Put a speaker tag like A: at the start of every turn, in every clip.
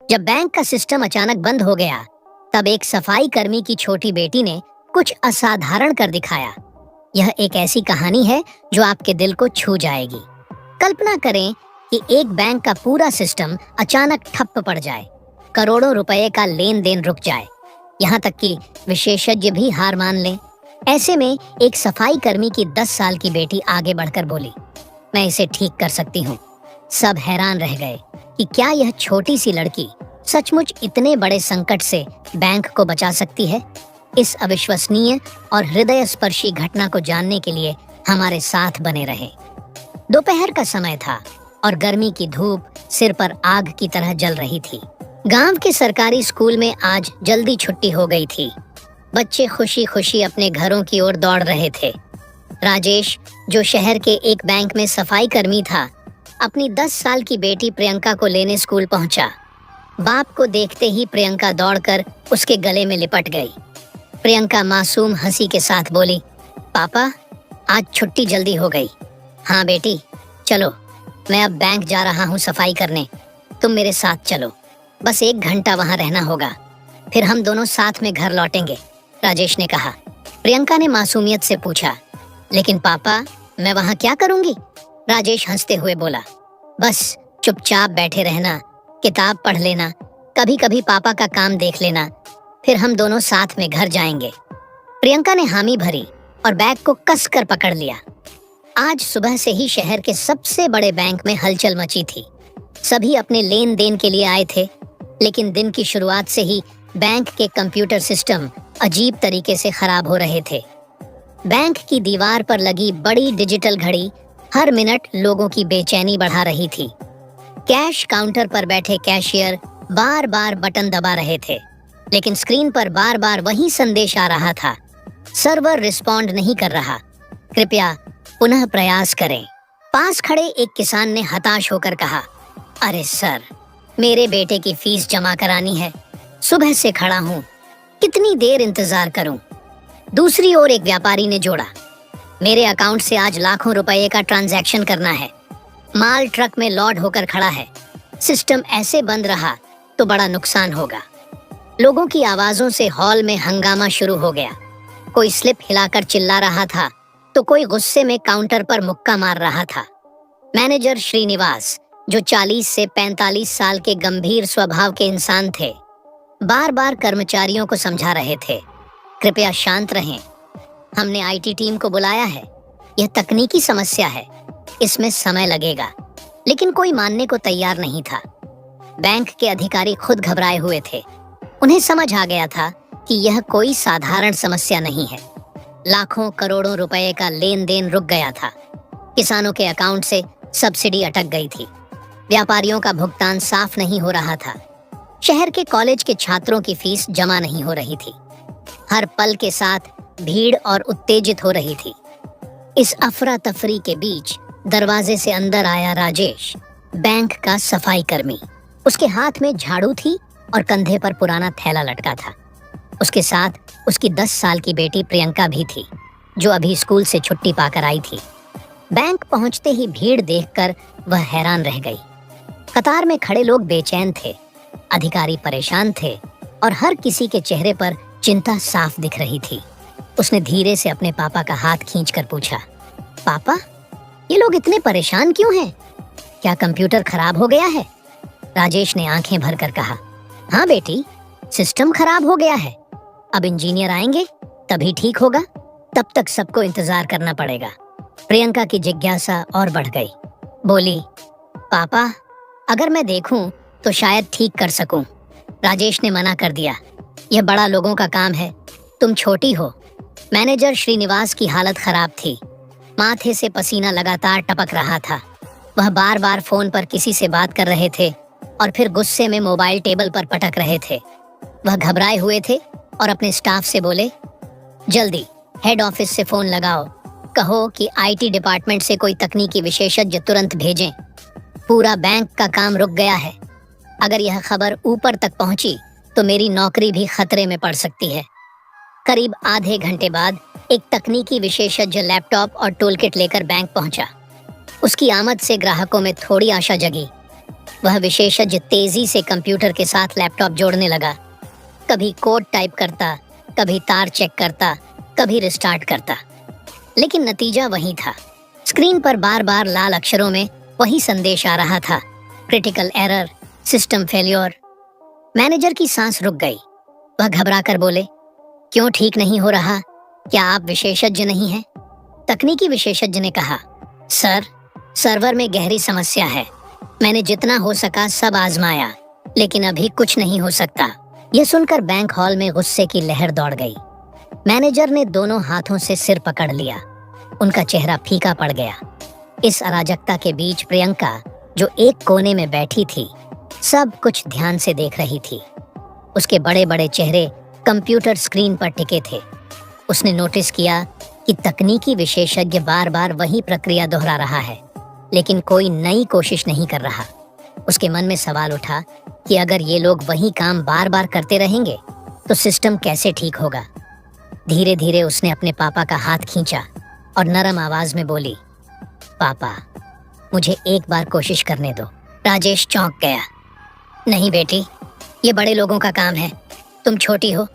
A: जब बैंक का सिस्टम अचानक बंद हो गया, तब एक सफाई कर्मी की छोटी बेटी ने कुछ असाधारण कर दिखाया। यह एक ऐसी कहानी है जो आपके दिल को छू जाएगी। कल्पना करें कि एक बैंक का पूरा सिस्टम अचानक ठप पड़ जाए, करोड़ों रुपए का लेन देन रुक जाए, यहाँ तक कि विशेषज्ञ भी हार मान लें। ऐसे में एक सफाई कर्मी की 10 साल की बेटी आगे बढ़कर बोली, मैं इसे ठीक कर सकती हूँ। सब हैरान रह गए कि क्या यह छोटी सी लड़की सचमुच इतने बड़े संकट से बैंक को बचा सकती है। इस अविश्वसनीय और हृदय स्पर्शी घटना को जानने के लिए हमारे साथ बने रहें। दोपहर का समय था और गर्मी की धूप सिर पर आग की तरह जल रही थी। गांव के सरकारी स्कूल में आज जल्दी छुट्टी हो गई थी। बच्चे खुशी खुशी अपने घरों की ओर दौड़ रहे थे। राजेश, जो शहर के एक बैंक में सफाई कर्मी था, अपनी 10 साल की बेटी प्रियंका को लेने स्कूल पहुंचा। बाप को देखते ही प्रियंका दौड़कर उसके गले में लिपट गई। प्रियंका मासूम हंसी के साथ बोली, पापा, आज छुट्टी जल्दी हो गई। हाँ बेटी, चलो, मैं अब बैंक जा रहा हूँ सफाई करने, तुम मेरे साथ चलो। बस 1 घंटा वहाँ रहना होगा, फिर हम दोनों साथ में घर लौटेंगे, राजेश ने कहा। प्रियंका ने मासूमियत से पूछा, लेकिन पापा, मैं वहाँ क्या करूँगी? राजेश हंसते हुए बोला, बस चुपचाप बैठे रहना, किताब पढ़ लेना, कभी कभी पापा का काम देख लेना, फिर हम दोनों साथ में घर जाएंगे। प्रियंका ने हामी भरी और बैग को कसकर पकड़ लिया। आज सुबह से ही शहर के सबसे बड़े बैंक में हलचल मची थी। सभी अपने लेन देन के लिए आए थे, लेकिन दिन की शुरुआत से ही बैंक के कंप्यूटर सिस्टम अजीब तरीके से खराब हो रहे थे। बैंक की दीवार पर लगी बड़ी डिजिटल घड़ी हर मिनट लोगों की बेचैनी बढ़ा रही थी। कैश काउंटर पर बैठे कैशियर बार बार बटन दबा रहे थे, लेकिन स्क्रीन पर बार बार वही संदेश आ रहा था, सर्वर रिस्पॉन्ड नहीं कर रहा, कृपया पुनः प्रयास करें। पास खड़े एक किसान ने हताश होकर कहा, अरे सर, मेरे बेटे की फीस जमा करानी है, सुबह से खड़ा हूँ, कितनी देर इंतजार करूँ? दूसरी ओर एक व्यापारी ने जोड़ा, मेरे अकाउंट से आज लाखों रुपए का ट्रांजैक्शन करना है, माल ट्रक में लोड होकर खड़ा है, सिस्टम ऐसे बंद रहा तो बड़ा नुकसान होगा। लोगों की आवाजों से हॉल में हंगामा शुरू हो गया। कोई स्लिप हिलाकर चिल्ला रहा था तो कोई गुस्से में काउंटर पर मुक्का मार रहा था। मैनेजर श्रीनिवास, जो 40 से 45 साल के गंभीर स्वभाव के इंसान थे, बार बार कर्मचारियों को समझा रहे थे, कृपया शांत रहें, हमने आईटी टीम को बुलाया है, यह तकनीकी समस्या है, इसमें समय लगेगा। लेकिन कोई मानने को तैयार नहीं था। बैंक के अधिकारी खुद घबराए हुए थे। उन्हें समझ आ गया था कि यह कोई साधारण समस्या नहीं है। लाखों करोड़ों रुपए का लेन देन रुक गया था। किसानों के अकाउंट से सब्सिडी अटक गई थी। व्यापारियों का भुगतान साफ नहीं हो रहा था। शहर के कॉलेज के छात्रों की फीस जमा नहीं हो रही थी। हर पल के साथ भीड़ और उत्तेजित हो रही थी। इस अफरा तफरी के बीच दरवाजे से अंदर आया राजेश, बैंक का सफाई कर्मी। उसके हाथ में झाड़ू थी और कंधे पर पुराना थैला लटका था। उसके साथ उसकी 10 साल की बेटी प्रियंका भी थी, जो अभी स्कूल से छुट्टी पाकर आई थी। बैंक पहुंचते ही भीड़ देखकर वह हैरान रह गई। कतार में खड़े लोग बेचैन थे, अधिकारी परेशान थे और हर किसी के चेहरे पर चिंता साफ दिख रही थी। उसने धीरे से अपने पापा का हाथ खींचकर पूछा, पापा, ये लोग इतने परेशान क्यों हैं? क्या कंप्यूटर खराब हो गया है? राजेश ने आंखें भरकर कहा, हाँ बेटी, सिस्टम खराब हो गया है। अब इंजीनियर आएंगे तभी ठीक होगा, तब तक सबको इंतजार करना पड़ेगा। प्रियंका की जिज्ञासा और बढ़ गई। बोली, पापा, अगर मैं देखूं तो शायद ठीक कर सकूं। राजेश ने मना कर दिया, यह बड़ा लोगों का काम है, तुम छोटी हो। मैनेजर श्रीनिवास की हालत खराब थी। माथे से पसीना लगातार टपक रहा था। वह बार बार फोन पर किसी से बात कर रहे थे और फिर गुस्से में मोबाइल टेबल पर पटक रहे थे। वह घबराए हुए थे और अपने स्टाफ से बोले, जल्दी हेड ऑफिस से फोन लगाओ, कहो कि आईटी डिपार्टमेंट से कोई तकनीकी विशेषज्ञ तुरंत भेजें। पूरा बैंक का काम रुक गया है। अगर यह खबर ऊपर तक पहुंची तो मेरी नौकरी भी खतरे में पड़ सकती है। करीब आधे घंटे बाद एक तकनीकी विशेषज्ञ लैपटॉप और टूलकिट लेकर बैंक पहुंचा। उसकी आमद से ग्राहकों में थोड़ी आशा जगी। वह विशेषज्ञ तेजी से कंप्यूटर के साथ लैपटॉप जोड़ने लगा। कभी कोड टाइप करता, कभी तार चेक करता, कभी रिस्टार्ट करता, लेकिन नतीजा वही था। स्क्रीन पर बार बार लाल अक्षरों में वही संदेश आ रहा था, critical error, system failure. Manager की सांस रुक गई। वह घबरा कर बोले, क्यों ठीक नहीं हो रहा? क्या आप विशेषज्ञ नहीं हैं? तकनीकी विशेषज्ञ ने कहा, सर, सर्वर में गहरी समस्या है। मैंने जितना हो सका सब आजमाया, लेकिन अभी कुछ नहीं हो सकता। यह सुनकर बैंक हॉल में गुस्से की लहर दौड़ गई। मैनेजर ने दोनों हाथों से सिर पकड़ लिया। उनका चेहरा फीका पड़ गया। इस अराजकता के बीच प्रियंका, जो एक कोने में बैठी थी, सब कुछ ध्यान से देख रही थी। उसके बड़े बड़े चेहरे कंप्यूटर स्क्रीन पर टिके थे। उसने नोटिस किया कि तकनीकी विशेषज्ञ बार बार वही प्रक्रिया दोहरा रहा है, लेकिन कोई नई कोशिश नहीं कर रहा। उसके मन में सवाल उठा कि अगर ये लोग वही काम बार बार करते रहेंगे तो सिस्टम कैसे ठीक होगा। धीरे धीरे उसने अपने पापा का हाथ खींचा और नरम आवाज में बोली, पापा, मुझे एक बार कोशिश करने दो। राजेश चौंक गया। नहीं बेटी, ये बड़े लोगों का काम है, तुम छोटी हो।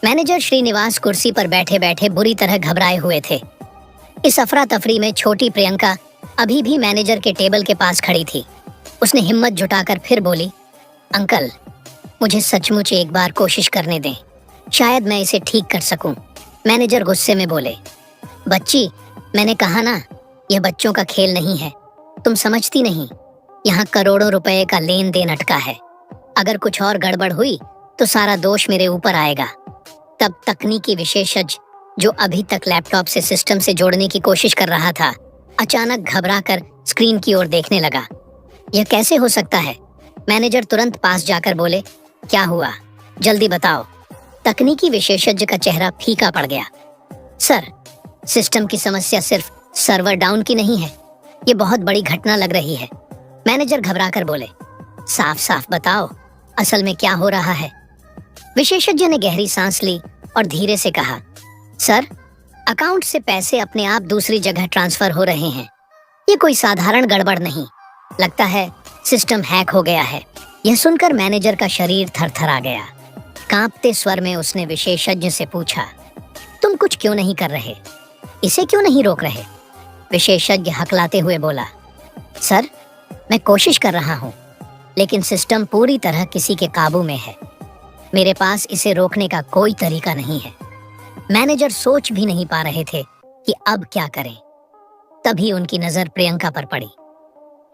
A: मैनेजर श्रीनिवास कुर्सी पर बैठे बैठे बुरी तरह घबराए हुए थे। इस अफरा तफरी में छोटी प्रियंका अभी भी मैनेजर के टेबल के पास खड़ी थी। उसने हिम्मत जुटाकर फिर बोली, अंकल, मुझे सचमुच एक बार कोशिश करने दें, शायद मैं इसे ठीक कर सकूं। मैनेजर गुस्से में बोले, बच्ची, मैंने कहा ना, यह बच्चों का खेल नहीं है, तुम समझती नहीं। यहाँ करोड़ों रुपए का लेन देन अटका है। अगर कुछ और गड़बड़ हुई तो सारा दोष मेरे ऊपर आएगा। तब तकनीकी विशेषज्ञ, जो अभी तक लैपटॉप से सिस्टम से जोड़ने की कोशिश कर रहा था, अचानक घबराकर स्क्रीन की ओर देखने लगा। यह कैसे हो सकता है? मैनेजर तुरंत पास जाकर बोले, क्या हुआ, जल्दी बताओ। तकनीकी विशेषज्ञ का चेहरा फीका पड़ गया। सर, सिस्टम की समस्या सिर्फ सर्वर डाउन की नहीं है, ये बहुत बड़ी घटना लग रही है। मैनेजर घबराकर बोले, साफ साफ बताओ, असल में क्या हो रहा है? विशेषज्ञ ने गहरी सांस ली और धीरे से कहा, सर, अकाउंट से पैसे अपने आप दूसरी जगह ट्रांसफर हो रहे हैं। ये कोई साधारण गड़बड़ नहीं, लगता है सिस्टम हैक हो गया है। यह सुनकर मैनेजर का शरीर थरथरा गया। कांपते स्वर में उसने विशेषज्ञ से पूछा, तुम कुछ क्यों नहीं कर रहे? इसे क्यों नहीं रोक रहे? विशेषज्ञ हकलाते हुए बोला, सर, मैं कोशिश कर रहा हूँ, लेकिन सिस्टम पूरी तरह किसी के काबू में है। मेरे पास इसे रोकने का कोई तरीका नहीं है। मैनेजर सोच भी नहीं पा रहे थे कि अब क्या करें। तभी उनकी नजर प्रियंका पर पड़ी।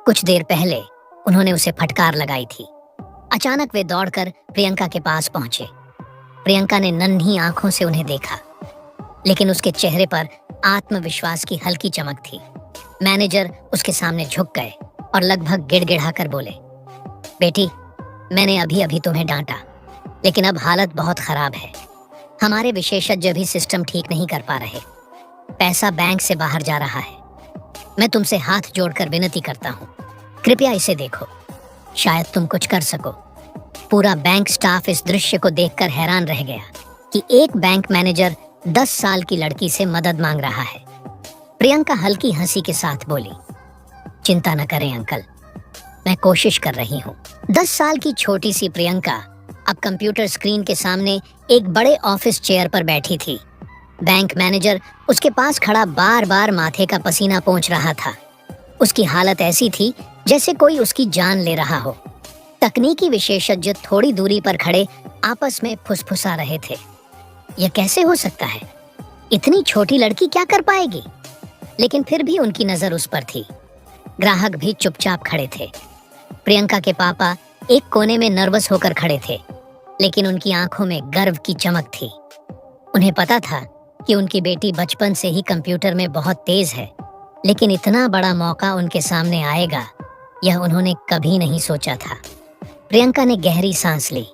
A: कुछ देर पहले उन्होंने उसे फटकार लगाई थी। अचानक वे दौड़कर प्रियंका के पास पहुंचे। प्रियंका ने नन्ही आंखों से उन्हें देखा, लेकिन उसके चेहरे पर आत्मविश्वास की हल्की चमक थी। मैनेजर उसके सामने झुक गए और लगभग गिड़गिड़ाकर बोले, बेटी, मैंने अभी अभी तुम्हें डांटा, लेकिन अब हालत बहुत खराब है। हमारे विशेषज्ञ भी सिस्टम ठीक नहीं कर पा रहे। पैसा बैंक से बाहर जा रहा है। मैं तुमसे हाथ जोड़कर विनती करता हूँ, कृपया इसे देखो, शायद तुम कुछ कर सको। पूरा बैंक स्टाफ इस दृश्य को देखकर हैरान रह गया कि एक बैंक मैनेजर 10 साल की लड़की से मदद मांग रहा है। प्रियंका हल्की हंसी के साथ बोली, चिंता न करें अंकल, मैं कोशिश कर रही हूँ। 10 साल की छोटी सी प्रियंका अब कंप्यूटर स्क्रीन के सामने एक बड़े ऑफिस चेयर पर बैठी थी। बैंक मैनेजर उसके पास खड़ा बार बार माथे का पसीना पोंछ रहा था। उसकी हालत ऐसी थी जैसे कोई उसकी जान ले रहा हो। तकनीकी विशेषज्ञ थोड़ी दूरी पर खड़े आपस में फुसफुसा रहे थे। यह कैसे हो सकता है? इतनी छोटी लड़की क्या कर पाएगी? लेकिन फिर भी उनकी नजर उस पर थी। ग्राहक भी चुपचाप खड़े थे। प्रियंका के पापा एक कोने में नर्वस होकर खड़े थे, लेकिन उनकी आंखों में गर्व की चमक थी। उन्हें पता था कि उनकी बेटी बचपन से ही कंप्यूटर में बहुत तेज है, लेकिन इतना बड़ा मौका उनके सामने आएगा, यह उन्होंने कभी नहीं सोचा था। प्रियंका ने गहरी सांस ली,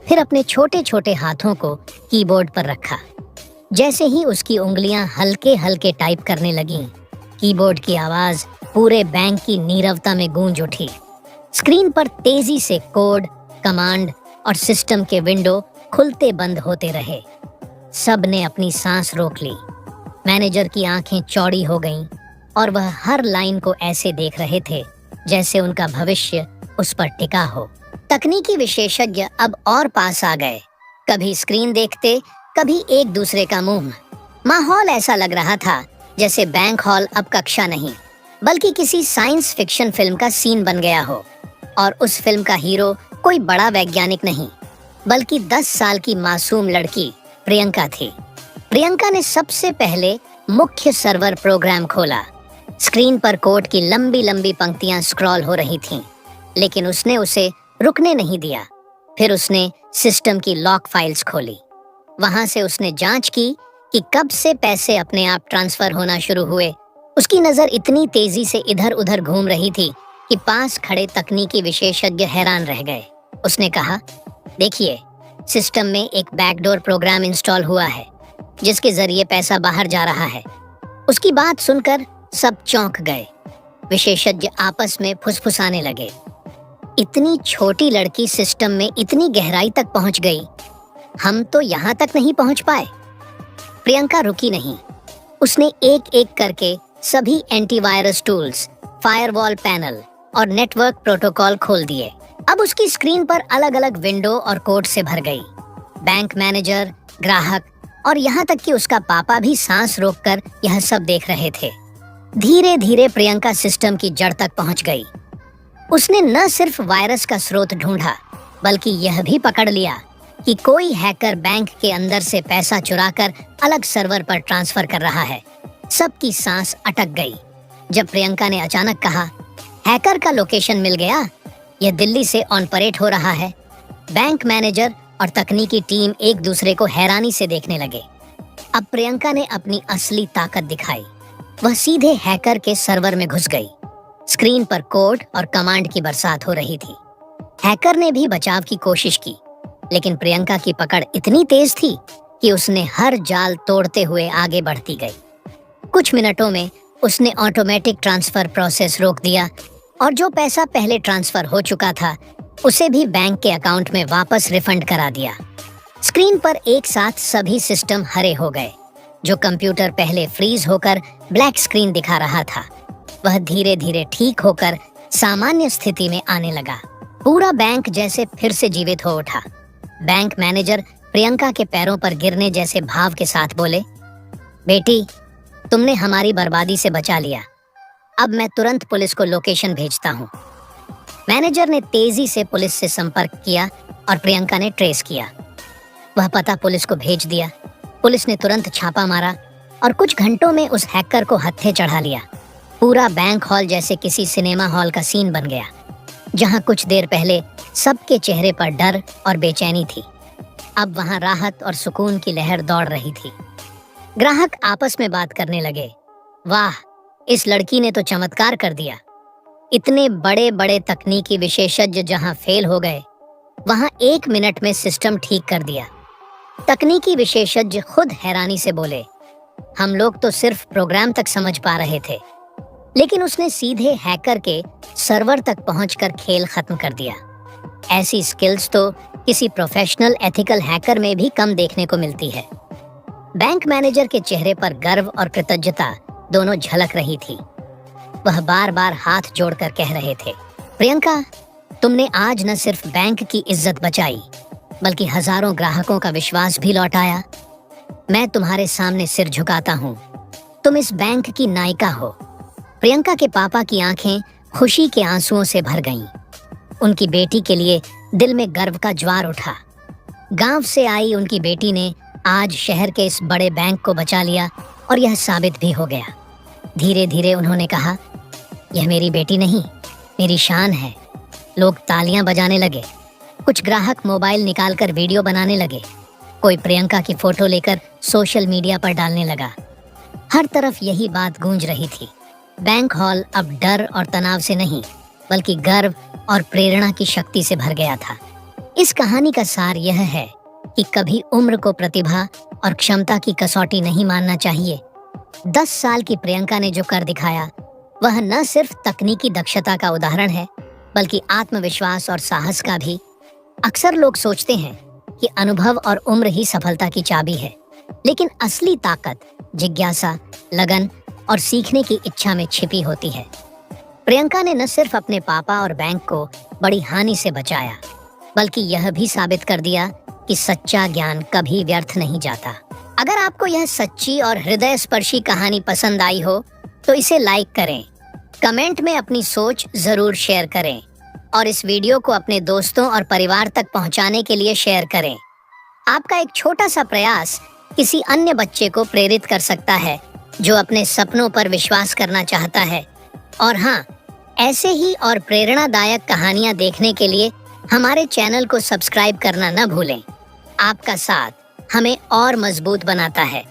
A: फिर अपने छोटे छोटे हाथों को कीबोर्ड पर रखा। जैसे ही उसकी उंगलियां हल्के हल्के टाइप करने लगीं, कीबोर्ड की आवाज पूरे बैंक की नीरवता में गूंज उठी। स्क्रीन पर तेजी से कोड, कमांड और सिस्टम के विंडो खुलते बंद होते रहे। सब ने अपनी सांस रोक ली। मैनेजर की आंखें चौड़ी हो गईं और वह हर लाइन को ऐसे देख रहे थे जैसे उनका भविष्य उस पर टिका हो। तकनीकी विशेषज्ञ अब और पास आ गए, कभी स्क्रीन देखते, कभी एक दूसरे का मुंह। माहौल ऐसा लग रहा था जैसे बैंक हॉल अब कक्षा नहीं, बल्कि किसी साइंस फिक्शन फिल्म का सीन बन गया हो। और उस फिल्म का हीरो कोई बड़ा वैज्ञानिक नहीं, बल्कि 10 साल की मासूम लड़की प्रियंका थी। प्रियंका ने सबसे पहले मुख्य सर्वर प्रोग्राम खोला। स्क्रीन पर कोड की लंबी लंबी पंक्तियां स्क्रॉल हो रही थीं, लेकिन उसने उसे रुकने नहीं दिया। फिर उसने सिस्टम की लॉक फाइल्स खोली। वहां से उसने जांच की कि कब से पैसे अपने आप ट्रांसफर होना शुरू हुए। उसकी नजर इतनी तेजी से इधर उधर घूम रही थी कि पास खड़े तकनीकी विशेषज्ञ हैरान रह गए। उसने कहा, देखिए, सिस्टम में एक बैकडोर प्रोग्राम इंस्टॉल हुआ है जिसके जरिए पैसा बाहर जा रहा है। उसकी बात सुनकर सब चौंक गए। विशेषज्ञ आपस में फुसफुसाने लगे। इतनी छोटी लड़की सिस्टम में इतनी गहराई तक पहुंच गई, हम तो यहाँ तक नहीं पहुंच पाए। प्रियंका रुकी नहीं। उसने एक एक करके सभी एंटीवायरस टूल्स, फायरवॉल पैनल और नेटवर्क प्रोटोकॉल खोल दिए। अब उसकी स्क्रीन पर अलग अलग विंडो और कोड से भर गई। बैंक मैनेजर, ग्राहक और यहाँ तक कि उसका पापा भी सांस रोककर यह सब देख रहे थे। धीरे धीरे प्रियंका सिस्टम की जड़ तक पहुंच गई। उसने न सिर्फ वायरस का स्रोत ढूंढा, बल्कि यह भी पकड़ लिया कि कोई हैकर बैंक के अंदर से पैसा चुराकर अलग सर्वर पर ट्रांसफर कर रहा है। सबकी सांस अटक गई जब प्रियंका ने अचानक कहा, हैकर का लोकेशन मिल गया, यह दिल्ली से ऑन परेड हो रहा है। बैंक मैनेजर और तकनीकी टीम एक दूसरे को हैरानी से देखने लगे। अब प्रियंका ने अपनी असली ताकत दिखाई। वह सीधे हैकर के सर्वर में घुस गई। स्क्रीन पर कोड और कमांड की बरसात हो रही थी। हैकर ने भी बचाव की कोशिश की, लेकिन प्रियंका की पकड़ इतनी तेज थी कि उसने हर जाल तोड़ते हुए आगे बढ़ती गई। कुछ मिनटों में उसने ऑटोमेटिक ट्रांसफर प्रोसेस रोक दिया और जो पैसा पहले ट्रांसफर हो चुका था उसे भी बैंक के अकाउंट में वापस रिफंड करा दिया। स्क्रीन पर एक साथ सभी सिस्टम हरे हो गए। जो कंप्यूटर पहले फ्रीज होकर ब्लैक स्क्रीन दिखा रहा था, वह धीरे धीरे ठीक होकर सामान्य स्थिति में आने लगा। पूरा बैंक जैसे फिर से जीवित हो उठा। बैंक मैनेजर प्रियंका के पैरों पर गिरने जैसे भाव के साथ बोले, बेटी, तुमने हमारी बर्बादी से बचा लिया। अब मैं तुरंत पुलिस को लोकेशन भेजता हूँ। मैनेजर ने तेजी से पुलिस से संपर्क किया और प्रियंका ने ट्रेस किया। वह पता पुलिस को भेज दिया। पुलिस ने तुरंत छापा मारा और कुछ घंटों में उस हैकर को हत्थे चढ़ा लिया। पूरा बैंक हॉल जैसे किसी सिनेमा हॉल का सीन बन गया, जहाँ कुछ देर पहले सबके चेहरे पर डर और बेचैनी थी। अब वहाँ राहत और सुकून की लहर दौड़ रही थी। ग्राहक आपस में बात करने लगे, वाह, इस लड़की ने तो चमत्कार कर दिया। इतने बड़े बड़े तकनीकी विशेषज्ञ जहां फेल हो गए, वहां 1 मिनट में सिस्टम ठीक कर दिया। तकनीकी विशेषज्ञ खुद हैरानी से बोले, हम लोग तो सिर्फ प्रोग्राम तक समझ पा रहे थे, लेकिन उसने सीधे हैकर के सर्वर तक पहुंचकर खेल खत्म कर दिया। ऐसी स्किल्स तो किसी प्रोफेशनल एथिकल हैकर में भी कम देखने को मिलती है। बैंक मैनेजर के चेहरे पर गर्व और कृतज्ञता दोनों झलक रही थी। वह बार बार हाथ जोड़कर कह रहे थे, प्रियंका, तुमने आज न सिर्फ बैंक की इज्जत बचाई, बल्कि हजारों ग्राहकों का विश्वास भी लौटाया। मैं तुम्हारे सामने सिर झुकाता हूँ। तुम इस बैंक की नायिका हो। प्रियंका के पापा की आंखें खुशी के आंसुओं से भर गईं। उनकी बेटी के लिए दिल में गर्व का ज्वार उठा। गांव से आई उनकी बेटी ने आज शहर के इस बड़े बैंक को बचा लिया और यह साबित भी हो गया। धीरे धीरे उन्होंने कहा, यह मेरी बेटी नहीं, मेरी शान है। लोग तालियां बजाने लगे। कुछ ग्राहक मोबाइल निकालकर वीडियो बनाने लगे। कोई प्रियंका की फोटो लेकर सोशल मीडिया पर डालने लगा। हर तरफ यही बात गूंज रही थी। बैंक हॉल अब डर और तनाव से नहीं, बल्कि गर्व और प्रेरणा की शक्ति से भर गया था। इस कहानी का सार यह है कि कभी उम्र को प्रतिभा और क्षमता की कसौटी नहीं मानना चाहिए। 10 साल की प्रियंका ने जो कर दिखाया, वह न सिर्फ तकनीकी दक्षता का उदाहरण है, बल्कि आत्मविश्वास और साहस का भी। अक्सर लोग सोचते हैं कि अनुभव और उम्र ही सफलता की चाबी है, लेकिन असली ताकत जिज्ञासा, लगन और सीखने की इच्छा में छिपी होती है। प्रियंका ने न सिर्फ अपने पापा और बैंक को बड़ी हानि से बचाया, बल्कि यह भी साबित कर दिया कि सच्चा ज्ञान कभी व्यर्थ नहीं जाता। अगर आपको यह सच्ची और हृदय स्पर्शी कहानी पसंद आई हो तो इसे लाइक करें, कमेंट में अपनी सोच जरूर शेयर करें और इस वीडियो को अपने दोस्तों और परिवार तक पहुंचाने के लिए शेयर करें। आपका एक छोटा सा प्रयास किसी अन्य बच्चे को प्रेरित कर सकता है जो अपने सपनों पर विश्वास करना चाहता है। और हाँ, ऐसे ही और प्रेरणादायक कहानियां देखने के लिए हमारे चैनल को सब्सक्राइब करना न भूलें। आपका साथ हमें और मजबूत बनाता है।